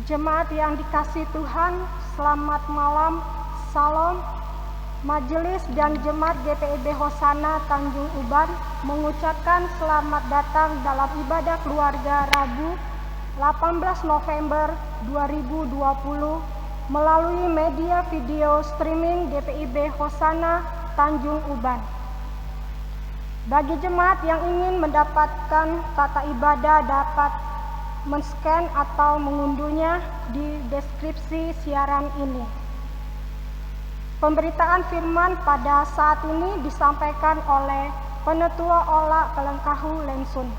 Jemaat yang dikasihi Tuhan, selamat malam, salam. Majelis dan Jemaat GPIB Hosana Tanjung Uban mengucapkan selamat datang dalam ibadah keluarga Rabu 18 November 2020 melalui media video streaming GPIB Hosana Tanjung Uban. Bagi jemaat yang ingin mendapatkan tata ibadah dapat men-scan atau mengunduhnya di deskripsi siaran ini. Pemberitaan firman pada saat ini disampaikan oleh Penetua Ola Kelengkahu Lensun.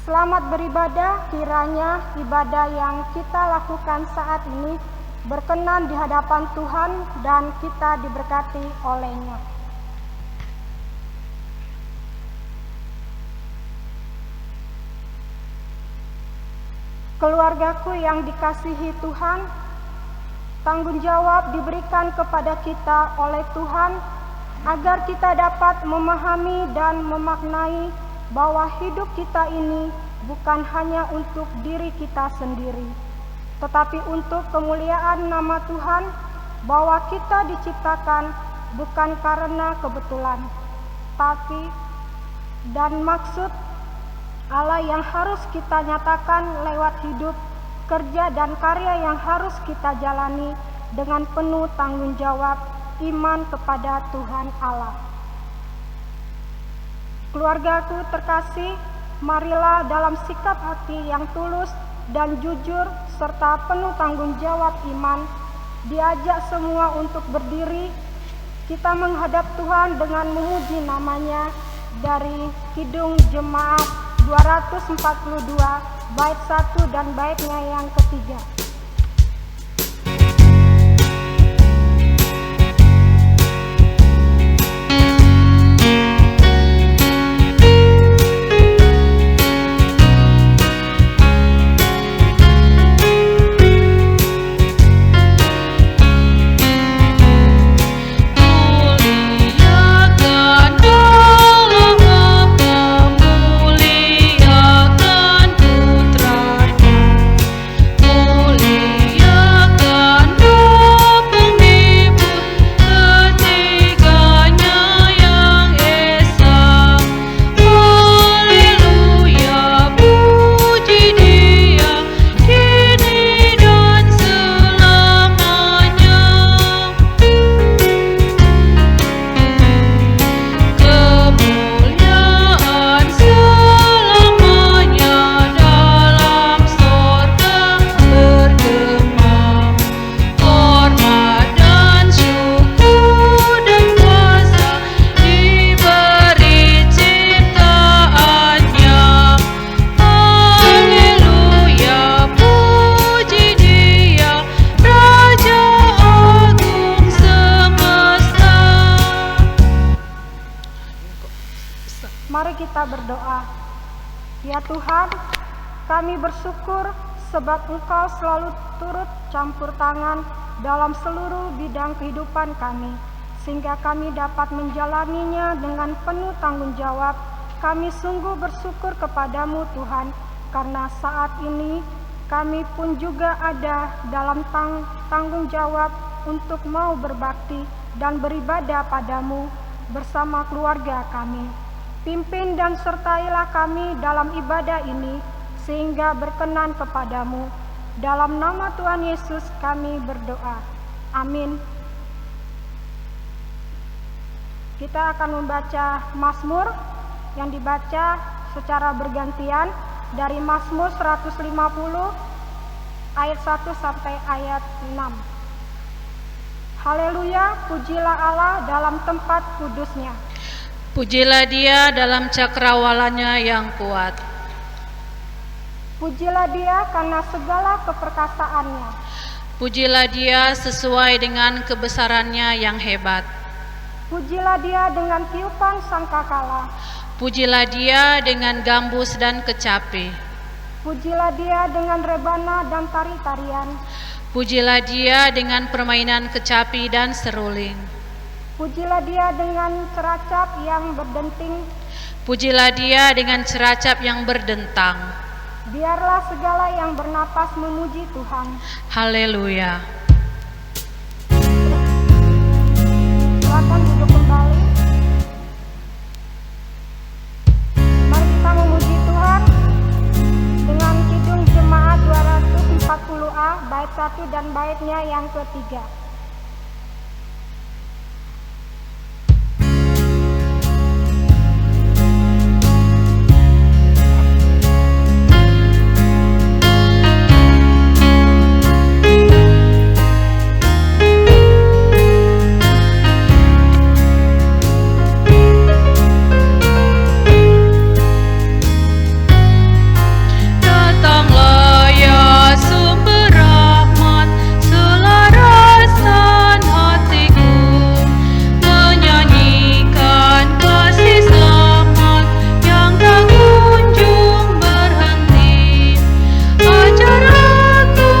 Selamat beribadah, kiranya ibadah yang kita lakukan saat ini berkenan di hadapan Tuhan dan kita diberkati olehnya. Keluargaku yang dikasihi Tuhan, tanggung jawab diberikan kepada kita oleh Tuhan agar kita dapat memahami dan memaknai bahwa hidup kita ini bukan hanya untuk diri kita sendiri, tetapi untuk kemuliaan nama Tuhan, bahwa kita diciptakan bukan karena kebetulan, tapi dan maksud Allah yang harus kita nyatakan lewat hidup, kerja dan karya yang harus kita jalani dengan penuh tanggung jawab iman kepada Tuhan Allah. Keluargaku terkasih, marilah dalam sikap hati yang tulus dan jujur serta penuh tanggung jawab iman, diajak semua untuk berdiri. Kita menghadap Tuhan dengan memuji namanya dari Kidung Jemaat 242 bait 1 dan baitnya yang ketiga. Mari kita berdoa. Ya Tuhan, kami bersyukur sebab Engkau selalu turut campur tangan dalam seluruh bidang kehidupan kami, sehingga kami dapat menjalaninya dengan penuh tanggung jawab. Kami sungguh bersyukur kepadamu Tuhan, karena saat ini kami pun juga ada dalam tanggung jawab untuk mau berbakti dan beribadah padamu bersama keluarga kami. Pimpin dan sertailah kami dalam ibadah ini, sehingga berkenan kepadamu. Dalam nama Tuhan Yesus kami berdoa. Amin. Kita akan membaca Mazmur yang dibaca secara bergantian dari Mazmur 150 ayat 1 sampai ayat 6. Haleluya, pujilah Allah dalam tempat kudusnya. Pujilah Dia dalam cakrawalannya yang kuat. Pujilah Dia karena segala keperkasaannya. Pujilah Dia sesuai dengan kebesarannya yang hebat. Pujilah Dia dengan tiupan sangkakala. Pujilah Dia dengan gambus dan kecapi. Pujilah Dia dengan rebana dan tari-tarian. Pujilah Dia dengan permainan kecapi dan seruling. Pujilah Dia dengan ceracap yang berdenting. Pujilah Dia dengan ceracap yang berdentang. Biarlah segala yang bernapas memuji Tuhan. Haleluya. Silakan duduk kembali. Mari kita memuji Tuhan dengan Kidung Jemaat 240A bait 1 dan baitnya yang ketiga. Datanglah ya sumber rahmat, selarasan hatiku, menyanyikan kasih selamat yang tak kunjung berhenti. Ajar aku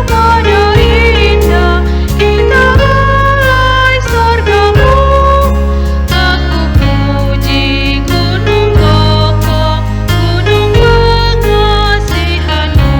pada indah kita balai sorgamu, aku puji gunung kokoh, gunung pengasihanmu.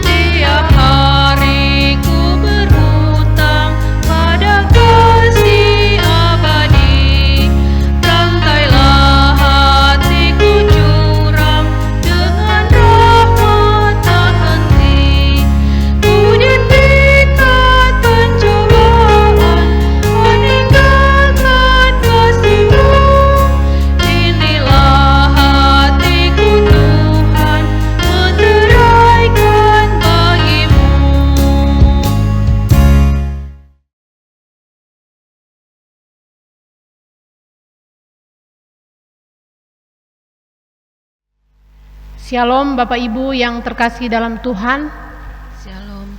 Tiap hari ku berhutang pada kasih abadi, rangkailah hatiku curang dengan rahmat tak henti. Puji tingkat pencobaan, meninggalkan kasih-Mu. Inilah hatiku Tuhan, meteraikan bagi-Mu. Shalom Bapak Ibu yang terkasih dalam Tuhan. Shalom.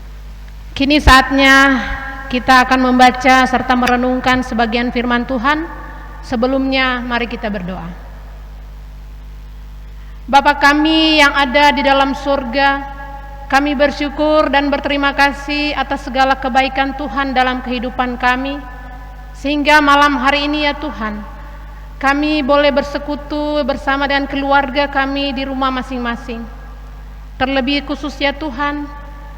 Kini saatnya kita akan membaca serta merenungkan sebagian firman Tuhan. Sebelumnya mari kita berdoa. Bapa kami yang ada di dalam surga, kami bersyukur dan berterima kasih atas segala kebaikan Tuhan dalam kehidupan kami. Sehingga malam hari ini ya Tuhan, kami boleh bersekutu bersama dengan keluarga kami di rumah masing-masing. Terlebih khusus ya Tuhan,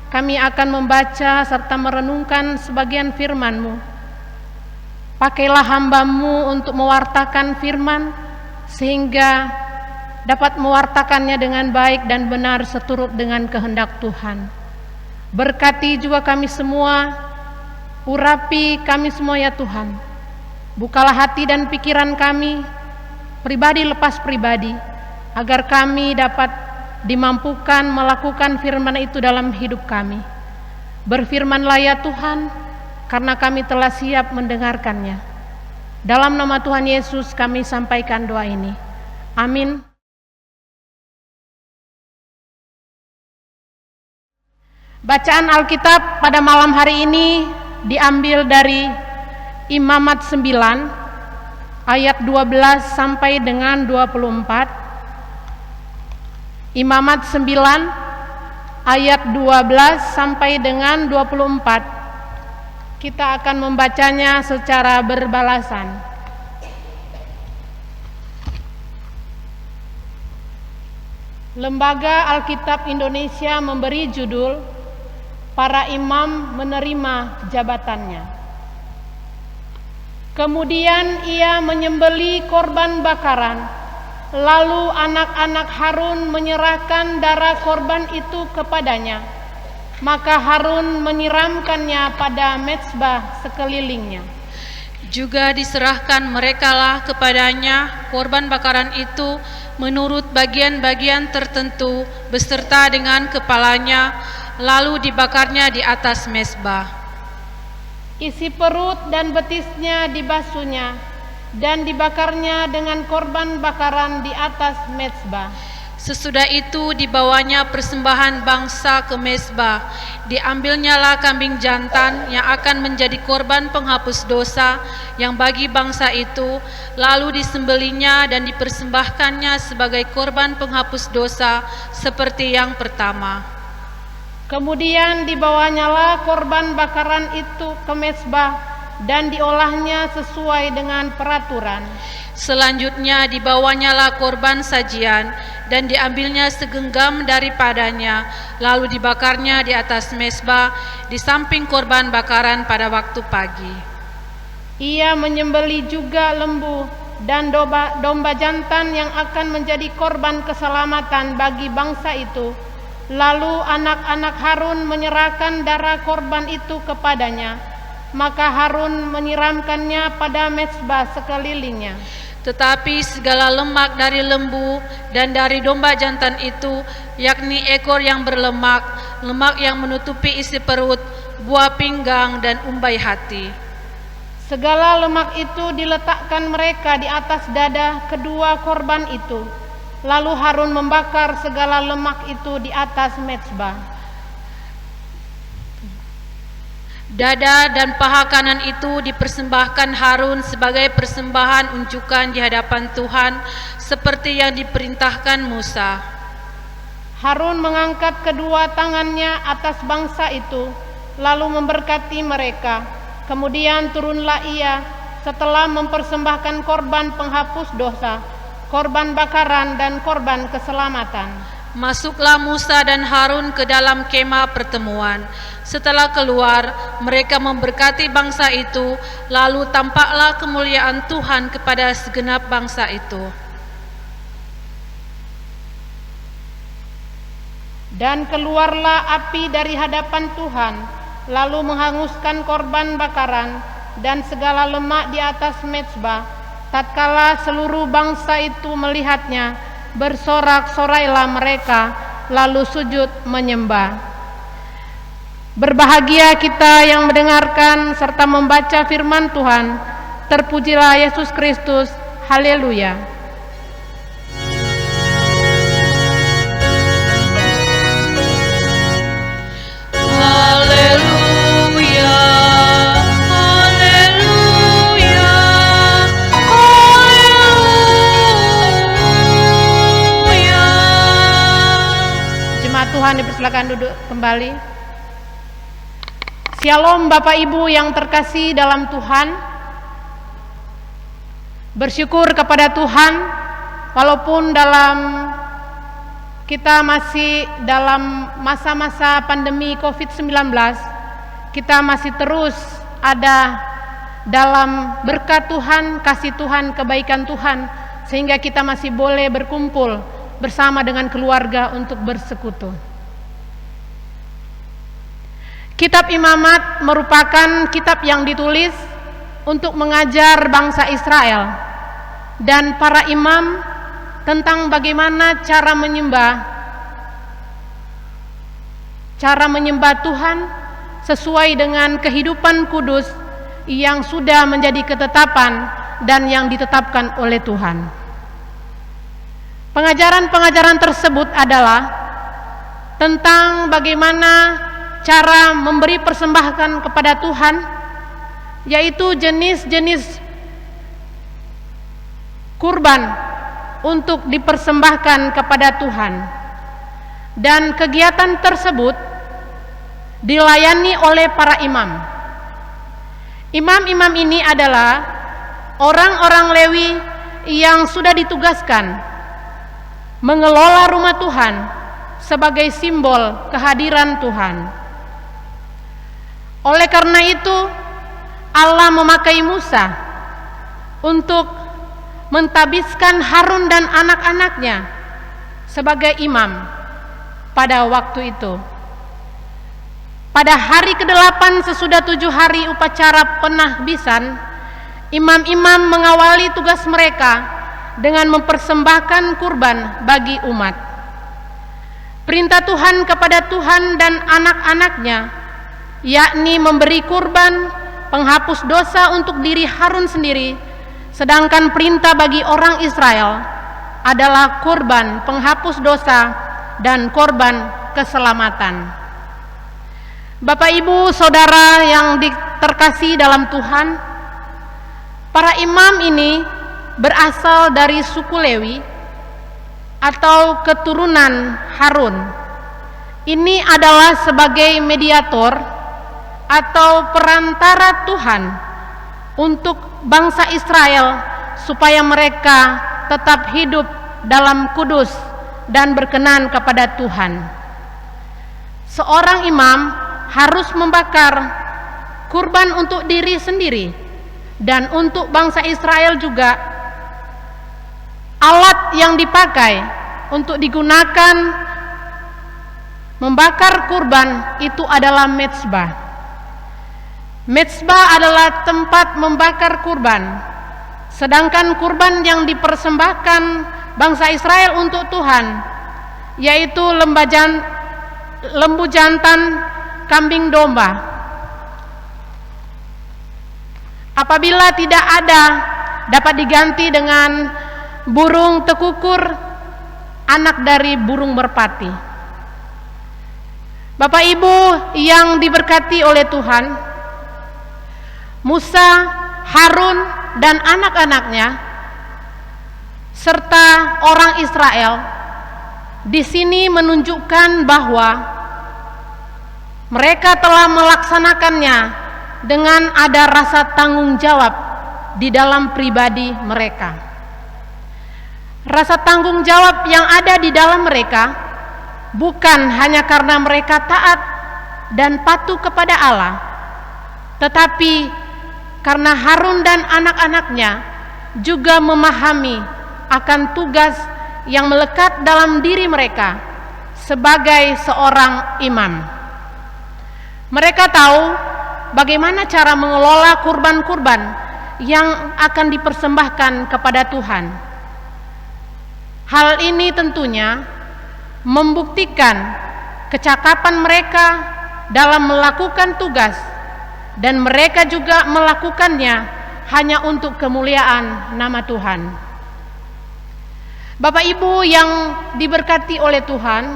kami akan membaca serta merenungkan sebagian firman-Mu. Pakailah hamba-Mu untuk mewartakan firman, sehingga dapat mewartakannya dengan baik dan benar seturut dengan kehendak Tuhan. Berkati juga kami semua, urapi kami semua ya Tuhan. Bukalah hati dan pikiran kami, pribadi lepas pribadi, agar kami dapat dimampukan melakukan firman itu dalam hidup kami. Berfirmanlah ya Tuhan, karena kami telah siap mendengarkannya. Dalam nama Tuhan Yesus kami sampaikan doa ini. Amin. Bacaan Alkitab pada malam hari ini diambil dari Imamat 9 ayat 12 sampai dengan 24. Imamat 9 ayat 12 sampai dengan 24. Kita akan membacanya secara berbalasan. Lembaga Alkitab Indonesia memberi judul Para Imam Menerima Jabatannya. Kemudian ia menyembeli korban bakaran, lalu anak-anak Harun menyerahkan darah korban itu kepadanya. Maka Harun menyiramkannya pada mezbah sekelilingnya. Juga diserahkan merekalah kepadanya korban bakaran itu menurut bagian-bagian tertentu beserta dengan kepalanya, lalu dibakarnya di atas mezbah. Isi perut dan betisnya dibasuhnya dan dibakarnya dengan korban bakaran di atas mezbah. Sesudah itu dibawanya persembahan bangsa ke mezbah. Diambilnyalah kambing jantan yang akan menjadi korban penghapus dosa yang bagi bangsa itu, lalu disembelinya dan dipersembahkannya sebagai korban penghapus dosa seperti yang pertama. Kemudian dibawanyalah korban bakaran itu ke mezbah dan diolahnya sesuai dengan peraturan. Selanjutnya dibawanyalah korban sajian dan diambilnya segenggam daripadanya, lalu dibakarnya di atas mezbah di samping korban bakaran pada waktu pagi. Ia menyembelih juga lembu dan domba jantan yang akan menjadi korban keselamatan bagi bangsa itu. Lalu anak-anak Harun menyerahkan darah korban itu kepadanya, maka Harun menyiramkannya pada mezbah sekelilingnya. Tetapi segala lemak dari lembu dan dari domba jantan itu, yakni ekor yang berlemak, lemak yang menutupi isi perut, buah pinggang dan umbai hati, segala lemak itu diletakkan mereka di atas dada kedua korban itu. Lalu Harun membakar segala lemak itu di atas mezbah. Dada dan paha kanan itu dipersembahkan Harun sebagai persembahan unjukan di hadapan Tuhan, seperti yang diperintahkan Musa. Harun mengangkat kedua tangannya atas bangsa itu, lalu memberkati mereka. Kemudian turunlah ia setelah mempersembahkan korban penghapus dosa, korban bakaran dan korban keselamatan. Masuklah Musa dan Harun ke dalam kemah pertemuan. Setelah keluar, mereka memberkati bangsa itu, lalu tampaklah kemuliaan Tuhan kepada segenap bangsa itu. Dan keluarlah api dari hadapan Tuhan, lalu menghanguskan korban bakaran dan segala lemak di atas mezbah. Tatkala seluruh bangsa itu melihatnya, bersorak-sorailah mereka, lalu sujud menyembah. Berbahagia kita yang mendengarkan serta membaca firman Tuhan. Terpujilah Yesus Kristus. Haleluya. Haleluya, haleluya, haleluya. Jemaat Tuhan dipersilakan duduk kembali. Shalom Bapak Ibu yang terkasih dalam Tuhan. Bersyukur kepada Tuhan walaupun kita masih dalam masa-masa pandemi COVID-19, kita masih terus ada dalam berkat Tuhan, kasih Tuhan, kebaikan Tuhan, sehingga kita masih boleh berkumpul bersama dengan keluarga untuk bersekutu. Kitab Imamat merupakan kitab yang ditulis untuk mengajar bangsa Israel dan para imam tentang bagaimana cara menyembah Tuhan sesuai dengan kehidupan kudus yang sudah menjadi ketetapan dan yang ditetapkan oleh Tuhan. Pengajaran-pengajaran tersebut adalah tentang bagaimana cara memberi persembahan kepada Tuhan, yaitu jenis-jenis kurban untuk dipersembahkan kepada Tuhan. Dan kegiatan tersebut dilayani oleh para imam. Imam-imam ini adalah orang-orang Lewi yang sudah ditugaskan mengelola rumah Tuhan sebagai simbol kehadiran Tuhan. Oleh karena itu, Allah memakai Musa untuk mentabiskan Harun dan anak-anaknya sebagai imam pada waktu itu. Pada hari ke-8 sesudah 7 hari upacara penahbisan, imam-imam mengawali tugas mereka dengan mempersembahkan kurban bagi umat. Perintah Tuhan kepada Tuhan dan anak-anaknya, yakni memberi kurban penghapus dosa untuk diri Harun sendiri, sedangkan perintah bagi orang Israel adalah kurban penghapus dosa dan korban keselamatan. Bapak Ibu Saudara yang terkasih dalam Tuhan, para imam ini berasal dari suku Lewi atau keturunan Harun ini adalah sebagai mediator atau perantara Tuhan untuk bangsa Israel supaya mereka tetap hidup dalam kudus dan berkenan kepada Tuhan. Seorang imam harus membakar kurban untuk diri sendiri dan untuk bangsa Israel juga. Alat yang dipakai untuk digunakan membakar kurban itu adalah mezbah. Mezbah adalah tempat membakar kurban, sedangkan kurban yang dipersembahkan bangsa Israel untuk Tuhan yaitu lembu jantan, kambing domba. Apabila tidak ada, dapat diganti dengan burung tekukur, anak dari burung merpati. Bapak Ibu yang diberkati oleh Tuhan, Musa, Harun dan anak-anaknya serta orang Israel di sini menunjukkan bahwa mereka telah melaksanakannya dengan ada rasa tanggung jawab di dalam pribadi mereka. Rasa tanggung jawab yang ada di dalam mereka bukan hanya karena mereka taat dan patuh kepada Allah, tetapi karena Harun dan anak-anaknya juga memahami akan tugas yang melekat dalam diri mereka sebagai seorang imam. Mereka tahu bagaimana cara mengelola kurban-kurban yang akan dipersembahkan kepada Tuhan. Hal ini tentunya membuktikan kecakapan mereka dalam melakukan tugas, dan mereka juga melakukannya hanya untuk kemuliaan nama Tuhan. Bapak Ibu yang diberkati oleh Tuhan,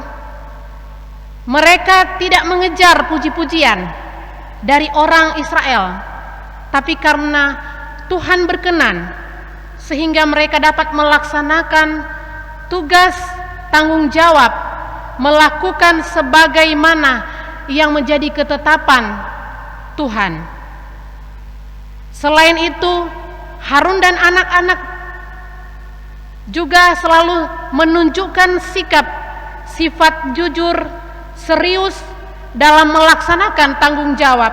mereka tidak mengejar puji-pujian dari orang Israel, tapi karena Tuhan berkenan sehingga mereka dapat melaksanakan tugas tanggung jawab, melakukan sebagaimana yang menjadi ketetapan Tuhan. Selain itu, Harun dan anak-anak juga selalu menunjukkan sifat jujur, serius dalam melaksanakan tanggung jawab.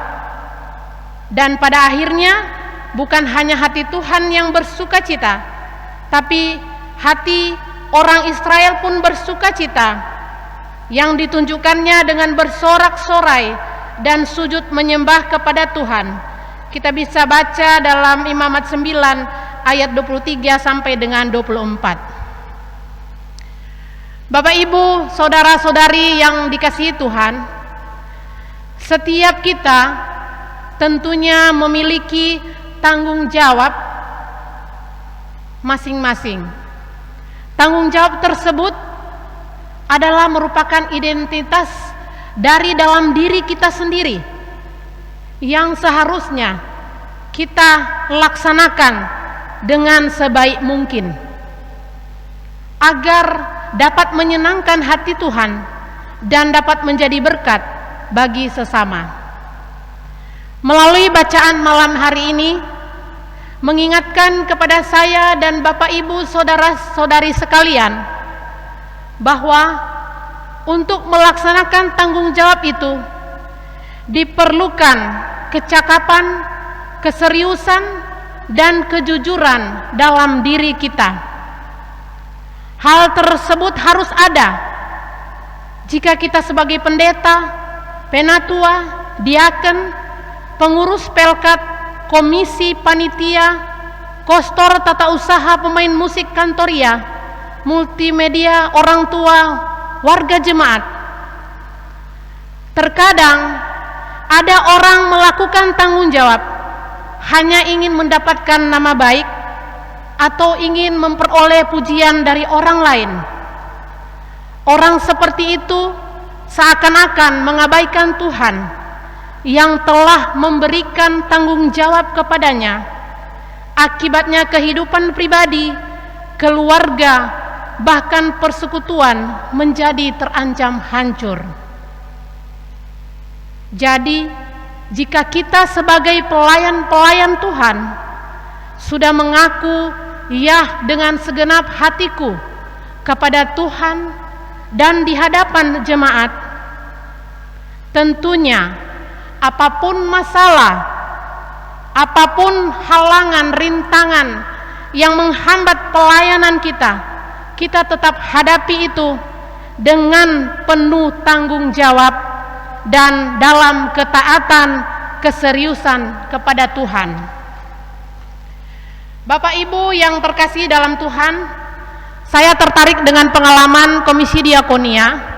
Dan pada akhirnya bukan hanya hati Tuhan yang bersukacita, tapi hati orang Israel pun bersukacita, yang ditunjukkannya dengan bersorak-sorai dan sujud menyembah kepada Tuhan. Kita bisa baca dalam Imamat 9 ayat 23 sampai dengan 24. Bapak Ibu, saudara-saudari yang dikasihi Tuhan, setiap kita tentunya memiliki tanggung jawab masing-masing. Tanggung jawab tersebut adalah merupakan identitas dari dalam diri kita sendiri yang seharusnya kita laksanakan dengan sebaik mungkin agar dapat menyenangkan hati Tuhan dan dapat menjadi berkat bagi sesama. Melalui bacaan malam hari ini mengingatkan kepada saya dan Bapak Ibu saudara-saudari sekalian bahwa untuk melaksanakan tanggung jawab itu diperlukan kecakapan, keseriusan, dan kejujuran dalam diri kita. Hal tersebut harus ada jika kita sebagai pendeta, penatua, diaken, pengurus pelkat, komisi panitia, kostor tata usaha pemain musik kantoria, multimedia, orang tua, warga jemaat. Terkadang ada orang melakukan tanggung jawab hanya ingin mendapatkan nama baik atau ingin memperoleh pujian dari orang lain. Orang seperti itu seakan-akan mengabaikan Tuhan yang telah memberikan tanggung jawab kepadanya. Akibatnya kehidupan pribadi, keluarga, bahkan persekutuan menjadi terancam hancur. Jadi, jika kita sebagai pelayan-pelayan Tuhan sudah mengaku ya dengan segenap hatiku kepada Tuhan dan di hadapan jemaat, tentunya apapun masalah, apapun halangan, rintangan yang menghambat pelayanan kita tetap hadapi itu dengan penuh tanggung jawab dan dalam ketaatan, keseriusan kepada Tuhan. Bapak Ibu yang terkasih dalam Tuhan, saya tertarik dengan pengalaman Komisi Diakonia.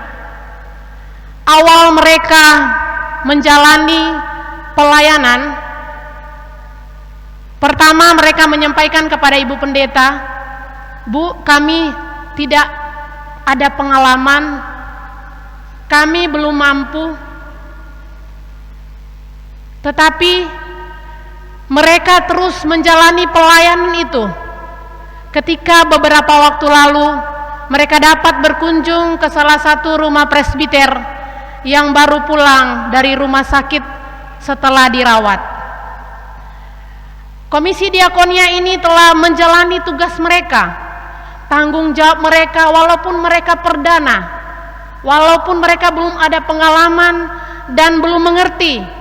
Awal mereka menjalani pelayanan, pertama mereka menyampaikan kepada Ibu Pendeta, "Bu, kami tidak ada pengalaman, kami belum mampu." Tetapi mereka terus menjalani pelayanan itu. Ketika beberapa waktu lalu mereka dapat berkunjung ke salah satu rumah presbiter yang baru pulang dari rumah sakit setelah dirawat. Komisi Diakonia ini telah menjalani tugas mereka, tanggung jawab mereka, walaupun mereka perdana, walaupun mereka belum ada pengalaman dan belum mengerti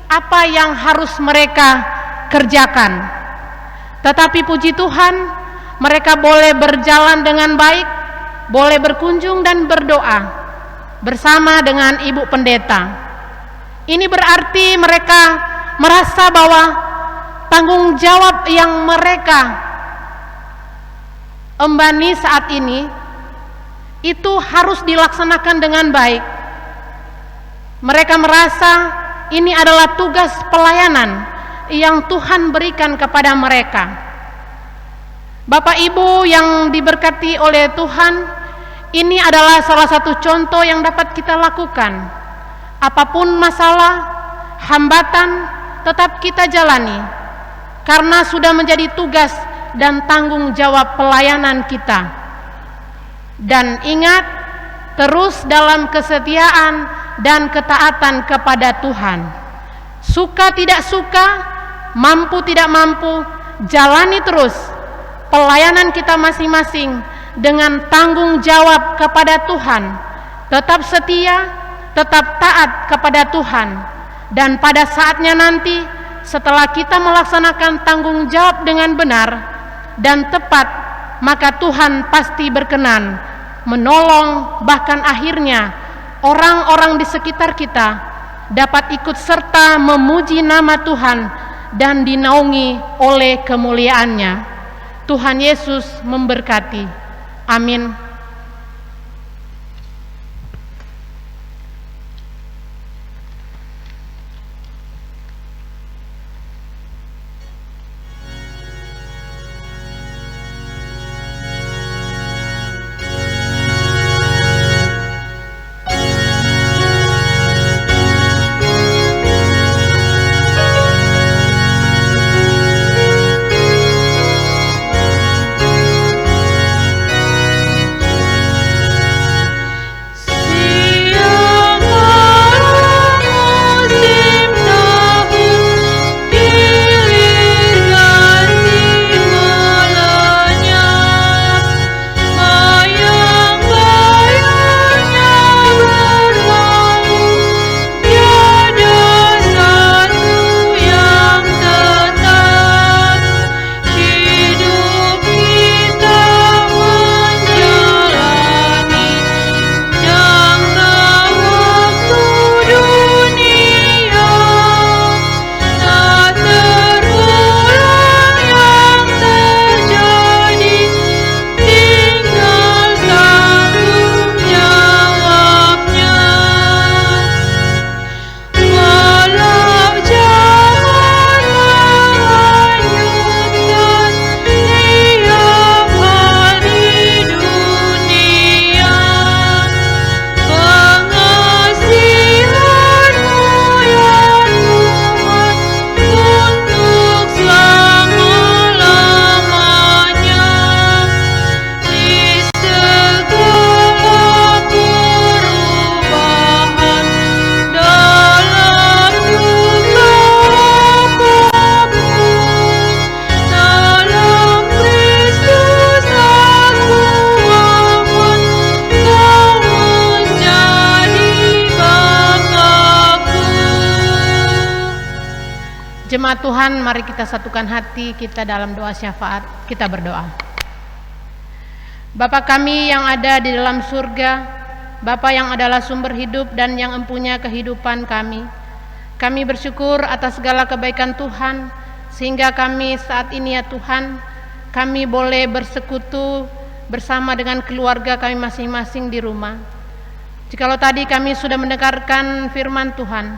apa yang harus mereka kerjakan. Tetapi puji Tuhan, mereka boleh berjalan dengan baik, boleh berkunjung dan berdoa bersama dengan Ibu Pendeta. Ini berarti mereka merasa bahwa tanggung jawab yang mereka embani saat ini itu harus dilaksanakan dengan baik. Mereka merasa ini adalah tugas pelayanan yang Tuhan berikan kepada mereka. Bapak Ibu yang diberkati oleh Tuhan, ini adalah salah satu contoh yang dapat kita lakukan. Apapun masalah, hambatan, tetap kita jalani, karena sudah menjadi tugas dan tanggung jawab pelayanan kita. Dan ingat, terus dalam kesetiaan dan ketaatan kepada Tuhan. Suka tidak suka, mampu tidak mampu, jalani terus pelayanan kita masing-masing dengan tanggung jawab kepada Tuhan. Tetap setia, tetap taat kepada Tuhan. Dan pada saatnya nanti, setelah kita melaksanakan tanggung jawab dengan benar dan tepat, maka Tuhan pasti berkenan menolong, bahkan akhirnya orang-orang di sekitar kita dapat ikut serta memuji nama Tuhan dan dinaungi oleh kemuliaannya. Tuhan Yesus memberkati. Amin. Jemaat Tuhan, mari kita satukan hati kita dalam doa syafaat. Kita berdoa. Bapa kami yang ada di dalam surga, Bapa yang adalah sumber hidup dan yang empunya kehidupan kami bersyukur atas segala kebaikan Tuhan, sehingga kami saat ini ya Tuhan, kami boleh bersekutu bersama dengan keluarga kami masing-masing di rumah. Jikalau tadi kami sudah mendengarkan firman Tuhan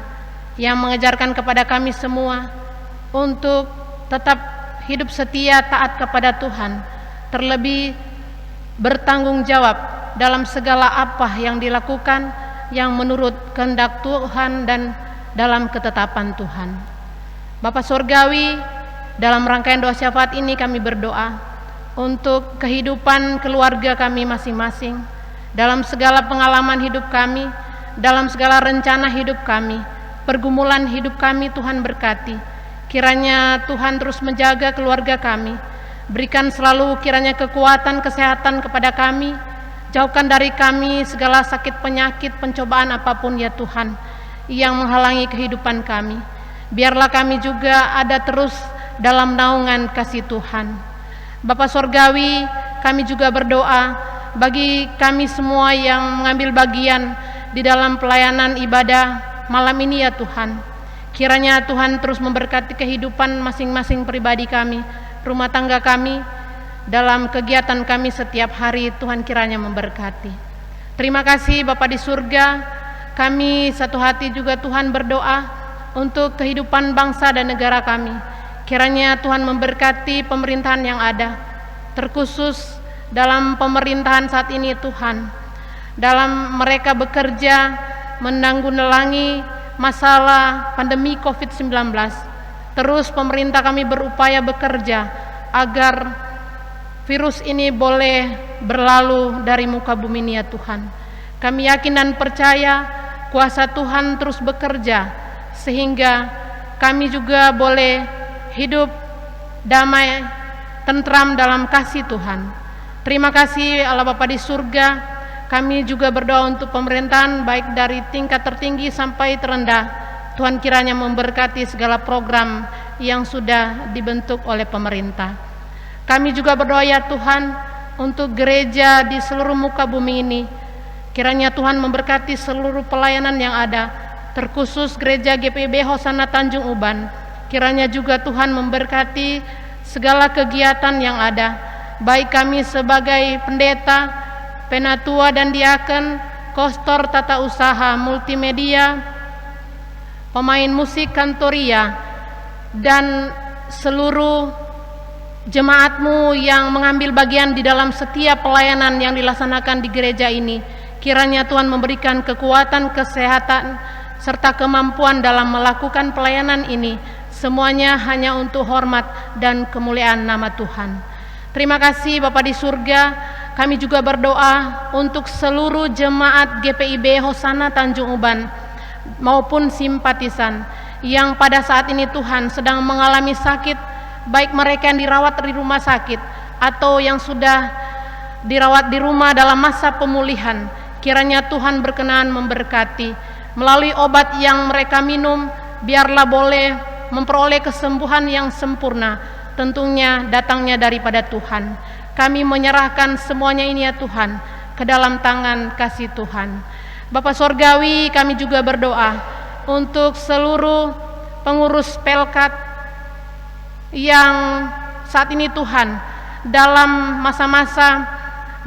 yang mengajarkan kepada kami semua untuk tetap hidup setia taat kepada Tuhan, terlebih bertanggung jawab dalam segala apa yang dilakukan yang menurut kehendak Tuhan dan dalam ketetapan Tuhan. Bapa Surgawi, dalam rangkaian doa syafaat ini kami berdoa untuk kehidupan keluarga kami masing-masing, dalam segala pengalaman hidup kami, dalam segala rencana hidup kami, pergumulan hidup kami. Tuhan berkati, kiranya Tuhan terus menjaga keluarga kami, berikan selalu kiranya kekuatan, kesehatan kepada kami, jauhkan dari kami segala sakit penyakit, pencobaan apapun ya Tuhan yang menghalangi kehidupan kami. Biarlah kami juga ada terus dalam naungan kasih Tuhan. Bapa Surgawi, kami juga berdoa bagi kami semua yang mengambil bagian di dalam pelayanan ibadah malam ini ya Tuhan. Kiranya Tuhan terus memberkati kehidupan masing-masing pribadi kami, rumah tangga kami, dalam kegiatan kami setiap hari. Tuhan kiranya memberkati. Terima kasih Bapa di surga. Kami satu hati juga Tuhan berdoa untuk kehidupan bangsa dan negara kami. Kiranya Tuhan memberkati pemerintahan yang ada, terkhusus dalam pemerintahan saat ini Tuhan, dalam mereka bekerja menanggulangi masalah pandemi COVID-19. Terus pemerintah kami berupaya bekerja agar virus ini boleh berlalu dari muka bumi ini ya Tuhan. Kami yakin dan percaya kuasa Tuhan terus bekerja sehingga kami juga boleh hidup damai, tentram dalam kasih Tuhan. Terima kasih Allah Bapa di surga. Kami juga berdoa untuk pemerintahan baik dari tingkat tertinggi sampai terendah. Tuhan kiranya memberkati segala program yang sudah dibentuk oleh pemerintah. Kami juga berdoa ya Tuhan untuk gereja di seluruh muka bumi ini. Kiranya Tuhan memberkati seluruh pelayanan yang ada, terkhusus gereja GPIB Hosana Tanjung Uban. Kiranya juga Tuhan memberkati segala kegiatan yang ada, baik kami sebagai pendeta, penatua dan diaken, kostor tata usaha, multimedia, pemain musik kantoria, dan seluruh jemaatmu yang mengambil bagian di dalam setiap pelayanan yang dilaksanakan di gereja ini. Kiranya Tuhan memberikan kekuatan, kesehatan, serta kemampuan dalam melakukan pelayanan ini. Semuanya hanya untuk hormat dan kemuliaan nama Tuhan. Terima kasih Bapa di surga. Kami juga berdoa untuk seluruh jemaat GPIB Hosana Tanjung Uban maupun simpatisan yang pada saat ini Tuhan sedang mengalami sakit, baik mereka yang dirawat di rumah sakit atau yang sudah dirawat di rumah dalam masa pemulihan. Kiranya Tuhan berkenan memberkati melalui obat yang mereka minum, biarlah boleh memperoleh kesembuhan yang sempurna, tentunya datangnya daripada Tuhan. Kami menyerahkan semuanya ini ya Tuhan ke dalam tangan kasih Tuhan. Bapa Surgawi, kami juga berdoa untuk seluruh pengurus Pelkat yang saat ini Tuhan dalam masa-masa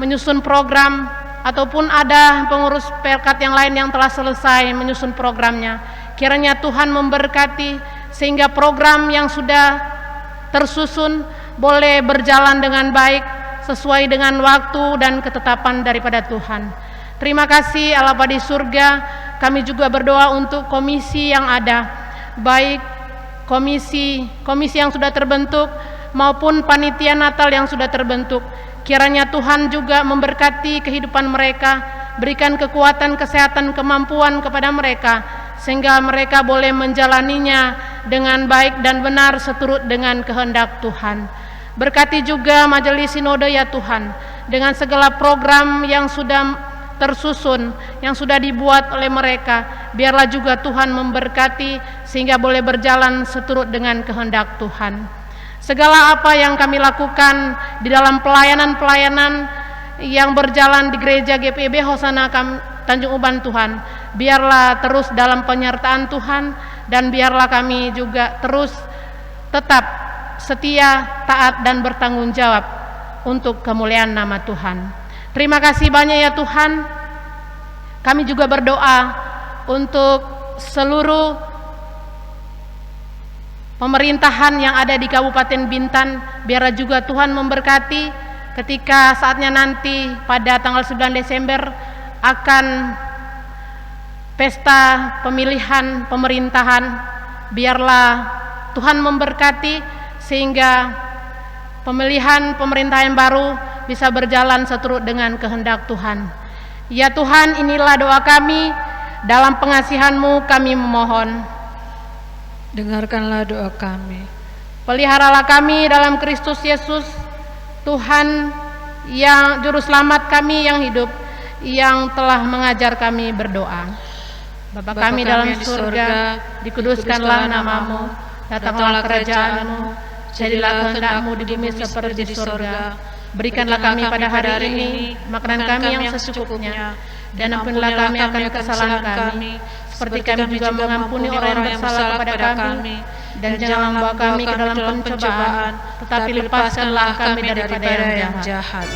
menyusun program, ataupun ada pengurus Pelkat yang lain yang telah selesai menyusun programnya. Kiranya Tuhan memberkati sehingga program yang sudah tersusun boleh berjalan dengan baik sesuai dengan waktu dan ketetapan daripada Tuhan. Terima kasih Allah Bapa di surga. Kami juga berdoa untuk komisi yang ada, baik komisi yang sudah terbentuk maupun panitia Natal yang sudah terbentuk. Kiranya Tuhan juga memberkati kehidupan mereka, berikan kekuatan, kesehatan, kemampuan kepada mereka, sehingga mereka boleh menjalaninya dengan baik dan benar seturut dengan kehendak Tuhan. Berkati juga majelis sinode ya Tuhan, dengan segala program yang sudah tersusun yang sudah dibuat oleh mereka, biarlah juga Tuhan memberkati sehingga boleh berjalan seturut dengan kehendak Tuhan. Segala apa yang kami lakukan di dalam pelayanan-pelayanan yang berjalan di gereja GPIB Hosana Tanjung Uban Tuhan, biarlah terus dalam penyertaan Tuhan, dan biarlah kami juga terus tetap setia, taat, dan bertanggung jawab untuk kemuliaan nama Tuhan. Terima kasih banyak ya Tuhan. Kami juga berdoa untuk seluruh pemerintahan yang ada di Kabupaten Bintan, biarlah juga Tuhan memberkati ketika saatnya nanti pada tanggal 9 Desember akan pesta pemilihan pemerintahan. Biarlah Tuhan memberkati sehingga pemilihan pemerintahan yang baru bisa berjalan seturut dengan kehendak Tuhan. Ya Tuhan, inilah doa kami, dalam pengasihan-Mu kami memohon. Dengarkanlah doa kami. Peliharalah kami dalam Kristus Yesus, Tuhan yang juru selamat kami yang hidup, yang telah mengajar kami berdoa. Bapa kami dalam surga, dikuduskanlah nama-Mu, datanglah kerajaan-Mu, jadilah kehendak-Mu di bumi seperti di surga. Berikanlah kami pada hari ini makanan kami yang secukupnya, dan ampunilah kami akan kesalahan kami, seperti kami juga mengampuni orang yang bersalah kepada kami. Dan jangan membawa kami ke dalam pencobaan, tetapi lepaskanlah kami daripada yang jahat.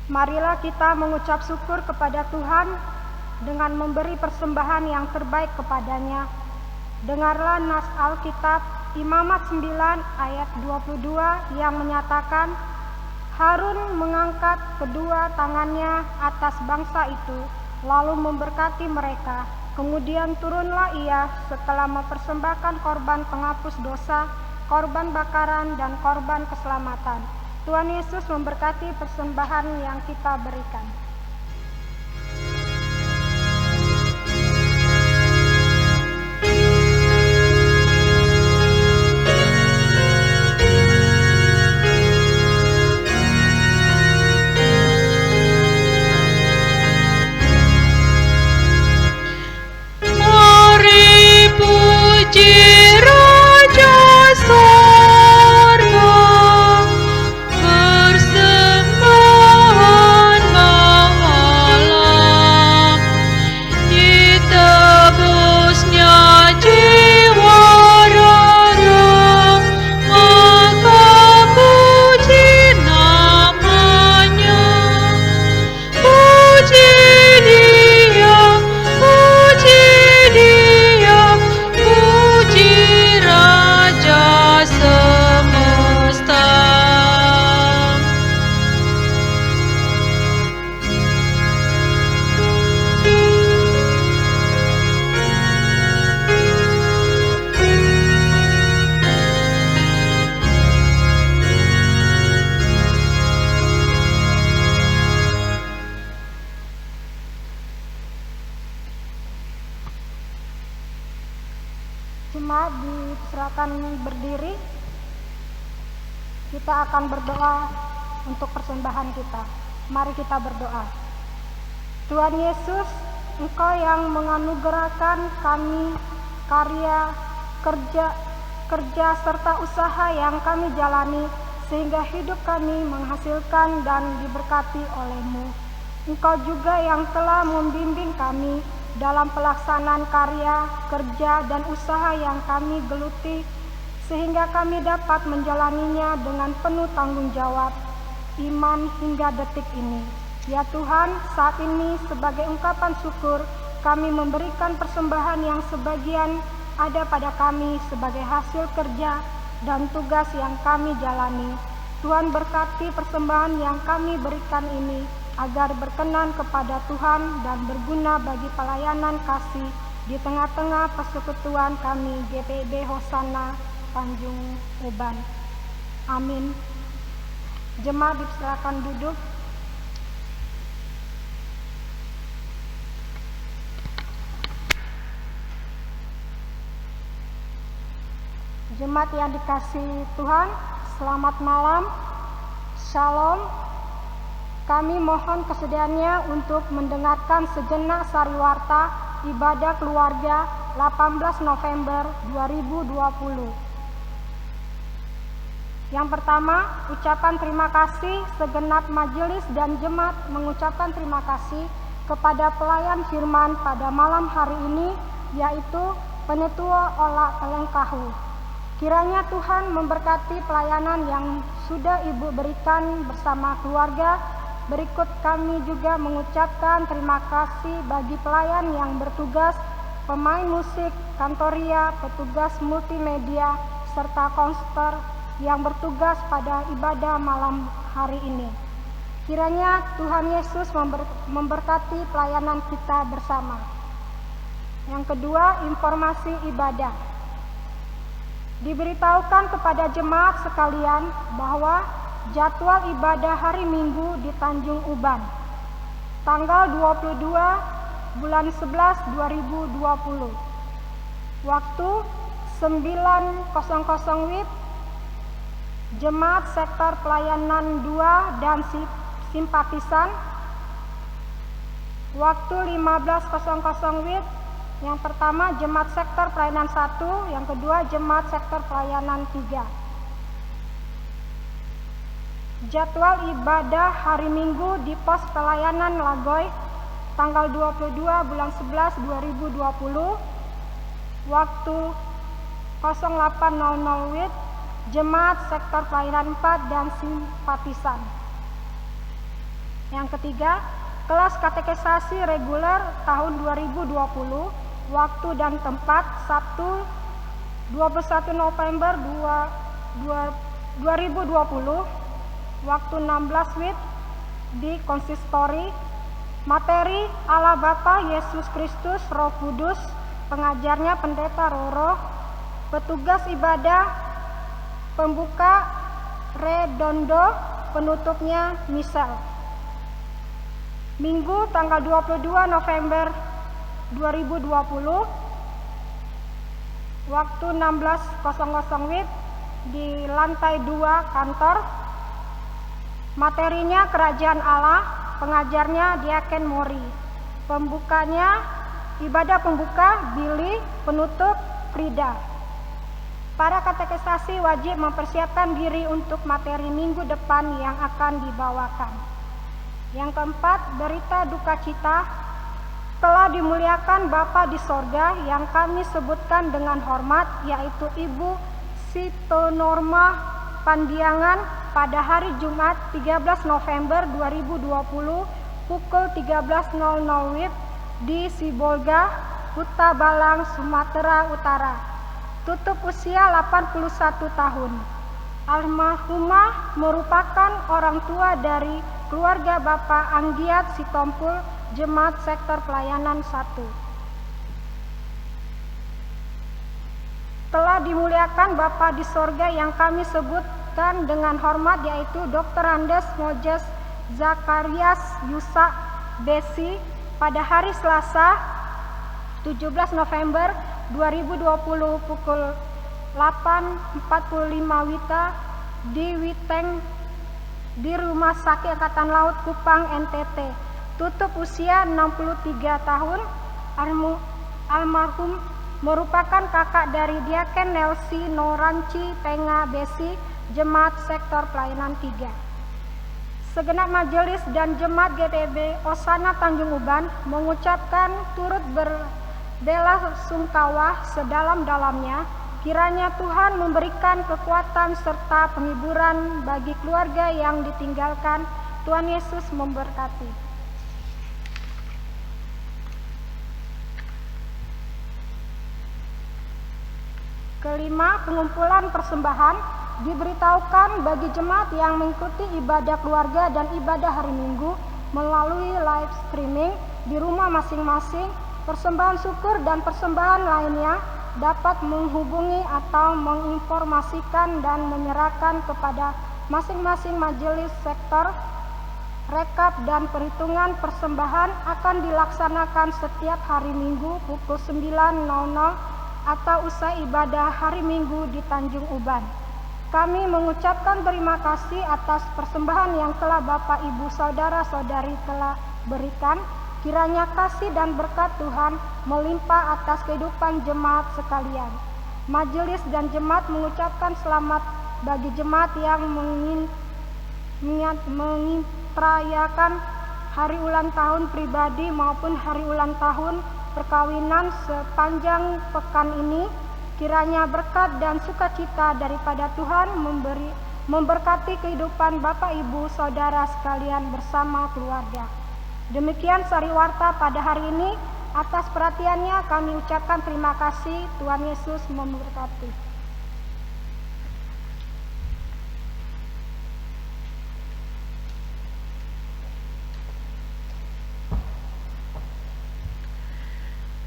Marilah kita mengucap syukur kepada Tuhan dengan memberi persembahan yang terbaik kepadanya. Dengarlah nas Alkitab Imamat 9 ayat 22 yang menyatakan, Harun mengangkat kedua tangannya atas bangsa itu, lalu memberkati mereka. Kemudian turunlah ia setelah mempersembahkan korban penghapus dosa, korban bakaran, dan korban keselamatan. Tuhan Yesus memberkati persembahan yang kita berikan. Mari puji Raja Sorga, persembahan mahalam, ditebusnya jiwa raga, maka puji namanya. Puji Dia, puji Dia, puji Raja semesta. Jemaat diserahkan berdiri. Kita akan berdoa untuk persembahan kita. Mari kita berdoa. Tuhan Yesus, Engkau yang menganugerahkan kami karya, kerja serta usaha yang kami jalani, sehingga hidup kami menghasilkan dan diberkati oleh-Mu. Engkau juga yang telah membimbing kami dalam pelaksanaan karya, kerja, dan usaha yang kami geluti, sehingga kami dapat menjalaninya dengan penuh tanggung jawab, iman hingga detik ini. Ya Tuhan, saat ini sebagai ungkapan syukur, kami memberikan persembahan yang sebagian ada pada kami sebagai hasil kerja dan tugas yang kami jalani. Tuhan berkati persembahan yang kami berikan ini, agar berkenan kepada Tuhan dan berguna bagi pelayanan kasih di tengah-tengah persekutuan kami GPIB Hosana Tanjung Uban. Amin. Jemaat dipersilakan duduk. Jemaat yang dikasihi Tuhan, selamat malam. Shalom. Kami mohon kesediaannya untuk mendengarkan sejenak sariwarta ibadah keluarga 18 November 2020. Yang pertama, ucapan terima kasih. Segenap majelis dan jemaat mengucapkan terima kasih kepada pelayan firman pada malam hari ini, yaitu Penetua Ola Telengkahu. Kiranya Tuhan memberkati pelayanan yang sudah Ibu berikan bersama keluarga. Berikut kami juga mengucapkan terima kasih bagi pelayan yang bertugas, pemain musik, kantoria, petugas multimedia, serta konster yang bertugas pada ibadah malam hari ini. Kiranya Tuhan Yesus memberkati pelayanan kita bersama. Yang kedua, informasi ibadah. Diberitahukan kepada jemaat sekalian bahwa jadwal ibadah hari Minggu di Tanjung Uban, tanggal 22 bulan 11 2020, waktu 9.00 WIB, jemaat sektor pelayanan 2 dan simpatisan, waktu 15.00 WIB. Yang pertama jemaat sektor pelayanan 1, yang kedua jemaat sektor pelayanan 3. Jadwal ibadah hari Minggu di pos pelayanan Lagoy, tanggal 22 bulan 11 2020, waktu 08.00 WIB, jemaat sektor pelayanan 4 dan simpatisan. Yang ketiga, kelas katekisasi reguler tahun 2020, waktu dan tempat Sabtu 21 November 2020, waktu 16 WIB di konsistori. Materi Allah Bapa Yesus Kristus Roh Kudus, pengajarnya Pendeta Roro. Petugas ibadah pembuka Redondo, penutupnya Misel. Minggu tanggal 22 November 2020, waktu 16.00 WIB di lantai 2 kantor. Materinya Kerajaan Allah, pengajarnya Diaken Mori. Pembukanya ibadah pembuka Billy, penutup Frida. Para katekisasi wajib mempersiapkan diri untuk materi minggu depan yang akan dibawakan. Yang keempat, berita duka cita. Telah dimuliakan Bapa di sorga yang kami sebutkan dengan hormat, yaitu Ibu Sitonorma Pandiangan, pada hari Jumat 13 November 2020 pukul 13.00 WIB di Sibolga, Huta Balang, Sumatera Utara. Tutup usia 81 tahun. Almarhumah merupakan orang tua dari keluarga Bapak Anggiat Sitompul, Jemaat Sektor Pelayanan 1. Telah dimuliakan Bapa di sorga yang kami sebutkan dengan hormat, yaitu Dr. Andes Moses Zakarias Yusak Besi, pada hari Selasa 17 November 2020 pukul 8.45 WITA di Witeng di Rumah Sakit Angkatan Laut Kupang, NTT. Tutup usia 63 tahun. Almarhum merupakan kakak dari Diaken Nelsi Noranci Tenga Besi, Jemaat Sektor Pelayanan 3. Segenap majelis dan jemaat GPIB Hosana Tanjung Uban mengucapkan turut berbela sungkawa sedalam-dalamnya Kiranya Tuhan memberikan kekuatan serta penghiburan bagi keluarga yang ditinggalkan. Tuhan Yesus memberkati. Kelima, pengumpulan persembahan diberitahukan bagi jemaat yang mengikuti ibadah keluarga dan ibadah hari Minggu melalui live streaming di rumah masing-masing. Persembahan syukur dan persembahan lainnya dapat menghubungi atau menginformasikan dan menyerahkan kepada masing-masing majelis sektor. Rekap dan perhitungan persembahan akan dilaksanakan setiap hari Minggu pukul 9.00 atau usai ibadah hari Minggu di Tanjung Uban. Kami mengucapkan terima kasih atas persembahan yang telah Bapak, Ibu, Saudara-saudari telah berikan. Kiranya kasih dan berkat Tuhan melimpah atas kehidupan jemaat sekalian. Majelis dan jemaat mengucapkan selamat bagi jemaat yang merayakan hari ulang tahun pribadi maupun hari ulang tahun perkawinan sepanjang pekan ini. Kiranya berkat dan sukacita daripada Tuhan memberkati kehidupan Bapak, Ibu, Saudara sekalian bersama keluarga. Demikian sariwarta pada hari ini. Atas perhatiannya kami ucapkan terima kasih. Tuhan Yesus memberkati.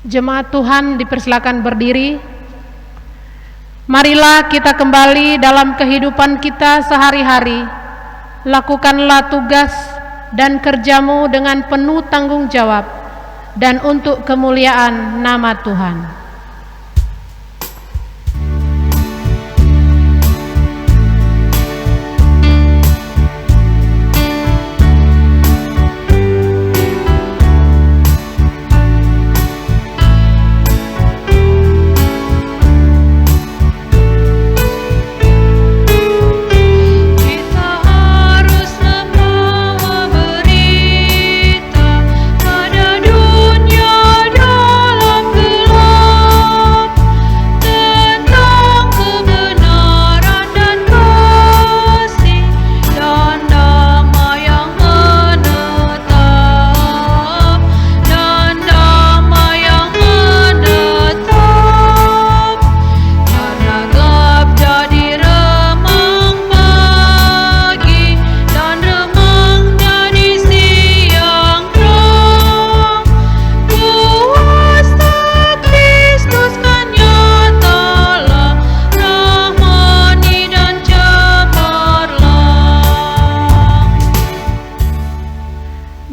Jemaat Tuhan dipersilakan berdiri. Marilah kita kembali dalam kehidupan kita sehari-hari. Lakukanlah tugas dan kerjamu dengan penuh tanggung jawab dan untuk kemuliaan nama Tuhan.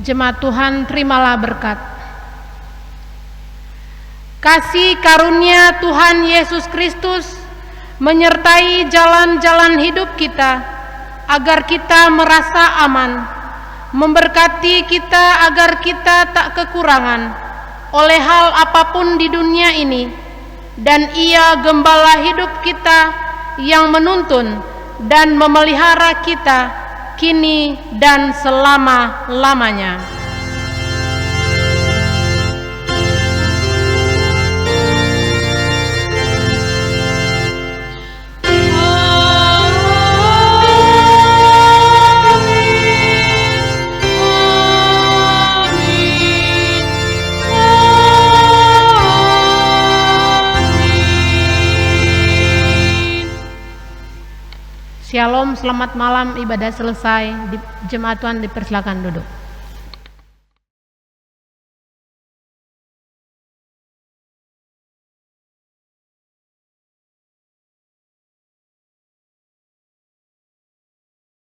Jemaat Tuhan, terimalah berkat. Kasih karunia Tuhan Yesus Kristus menyertai jalan-jalan hidup kita, agar kita merasa aman, memberkati kita agar kita tak kekurangan oleh hal apapun di dunia ini, dan Ia gembala hidup kita yang menuntun dan memelihara kita kini dan selama-lamanya. Shalom, selamat malam, ibadah selesai. Jemaat Tuhan dipersilakan duduk.